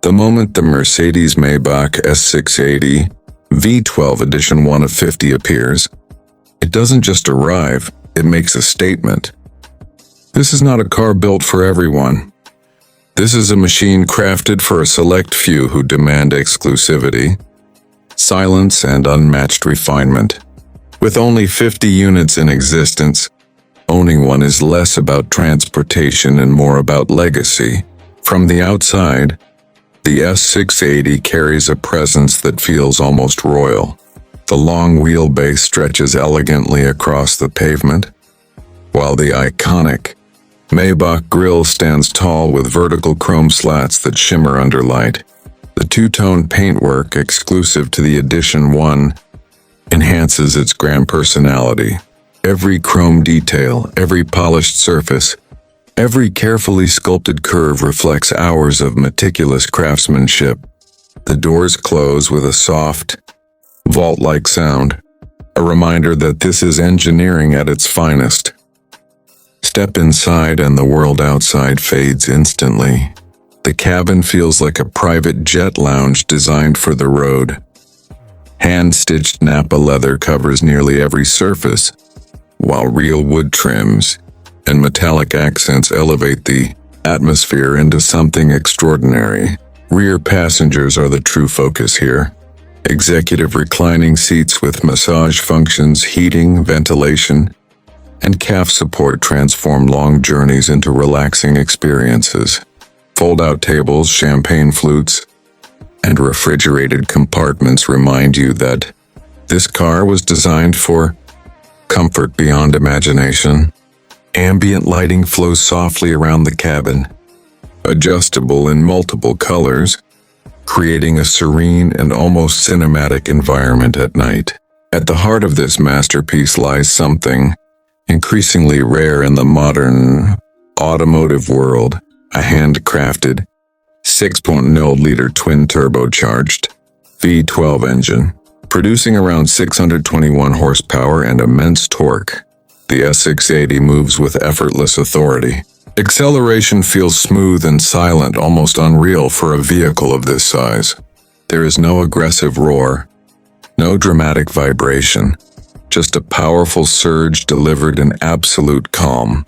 The moment the Mercedes-Maybach S680 V12 Edition 1 of 50 appears, it doesn't just arrive, it makes a statement. This is not a car built for everyone. This is a machine crafted for a select few who demand exclusivity, silence, and unmatched refinement. With only 50 units in existence, owning one is less about transportation and more about legacy. From the outside, the S680 carries a presence that feels almost royal. The long wheelbase stretches elegantly across the pavement, while the iconic Maybach grille stands tall with vertical chrome slats that shimmer under light. The two-tone paintwork exclusive to the Edition 1 enhances its grand personality. Every chrome detail, every polished surface, every carefully sculpted curve reflects hours of meticulous craftsmanship. The doors close with a soft, vault-like sound, a reminder that this is engineering at its finest. Step inside and the world outside fades instantly. The cabin feels like a private jet lounge designed for the road. Hand-stitched Napa leather covers nearly every surface, while real wood trims and metallic accents elevate the atmosphere into something extraordinary. Rear passengers are the true focus here. Executive reclining seats with massage functions, heating, ventilation, and calf support transform long journeys into relaxing experiences. Fold-out tables, champagne flutes, and refrigerated compartments remind you that this car was designed for comfort beyond imagination. Ambient lighting flows softly around the cabin, adjustable in multiple colors, creating a serene and almost cinematic environment at night. At the heart of this masterpiece lies something increasingly rare in the modern automotive world: a handcrafted 6.0-liter twin-turbocharged V12 engine. Producing around 621 horsepower and immense torque, the S680 moves with effortless authority. Acceleration feels smooth and silent, almost unreal for a vehicle of this size. There is no aggressive roar, no dramatic vibration, just a powerful surge delivered in absolute calm.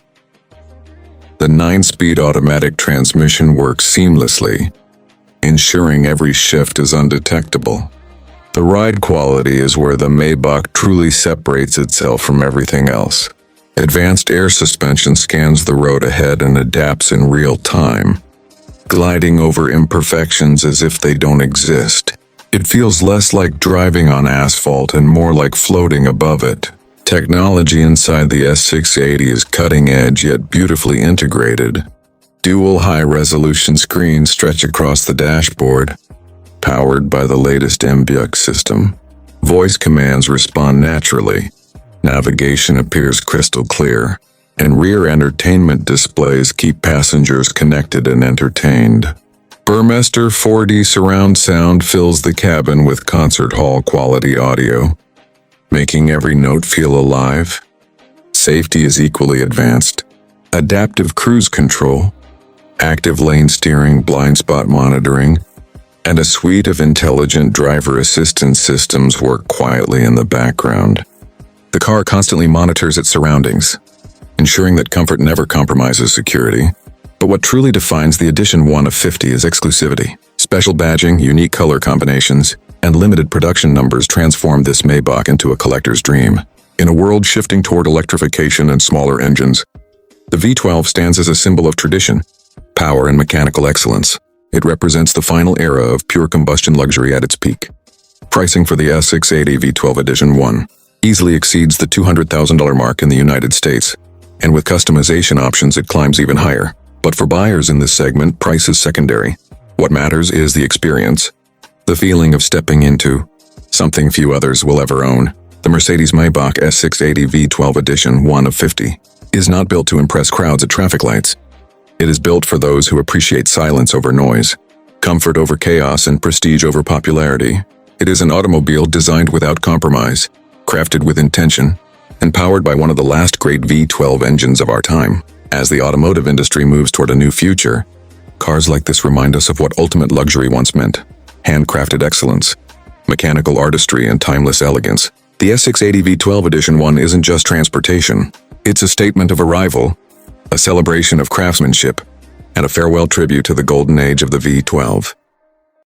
The 9-speed automatic transmission works seamlessly, ensuring every shift is undetectable. The ride quality is where the Maybach truly separates itself from everything else. Advanced air suspension scans the road ahead and adapts in real time, gliding over imperfections as if they don't exist. It feels less like driving on asphalt and more like floating above it. Technology inside the S680 is cutting-edge yet beautifully integrated. Dual high-resolution screens stretch across the dashboard, powered by the latest Maybach system. Voice commands respond naturally, navigation appears crystal clear, and rear entertainment displays keep passengers connected and entertained. Burmester 4D surround sound fills the cabin with concert hall quality audio, making every note feel alive. Safety is equally advanced. Adaptive cruise control, active lane steering, blind spot monitoring, and a suite of intelligent driver assistance systems work quietly in the background. The car constantly monitors its surroundings, ensuring that comfort never compromises security. But what truly defines the Edition 1 of 50 is exclusivity. Special badging, unique color combinations, and limited production numbers transform this Maybach into a collector's dream. In a world shifting toward electrification and smaller engines, the V12 stands as a symbol of tradition, power, and mechanical excellence. It represents the final era of pure combustion luxury at its peak. Pricing for the S680 V12 Edition 1 easily exceeds the $200,000 mark in the United States, and with customization options it climbs even higher. But for buyers in this segment, price is secondary. What matters is the experience, the feeling of stepping into something few others will ever own. The Mercedes-Maybach S680 V12 Edition 1 of 50 is not built to impress crowds at traffic lights. It is built for those who appreciate silence over noise, comfort over chaos, and prestige over popularity. It is an automobile designed without compromise, crafted with intention, and powered by one of the last great V12 engines of our time. As the automotive industry moves toward a new future, Cars like this remind us of what ultimate luxury once meant. Handcrafted excellence, mechanical artistry, and timeless elegance. The S680 V12 Edition 1 isn't just transportation. It's a statement of arrival, a celebration of craftsmanship, and a farewell tribute to the golden age of the V12.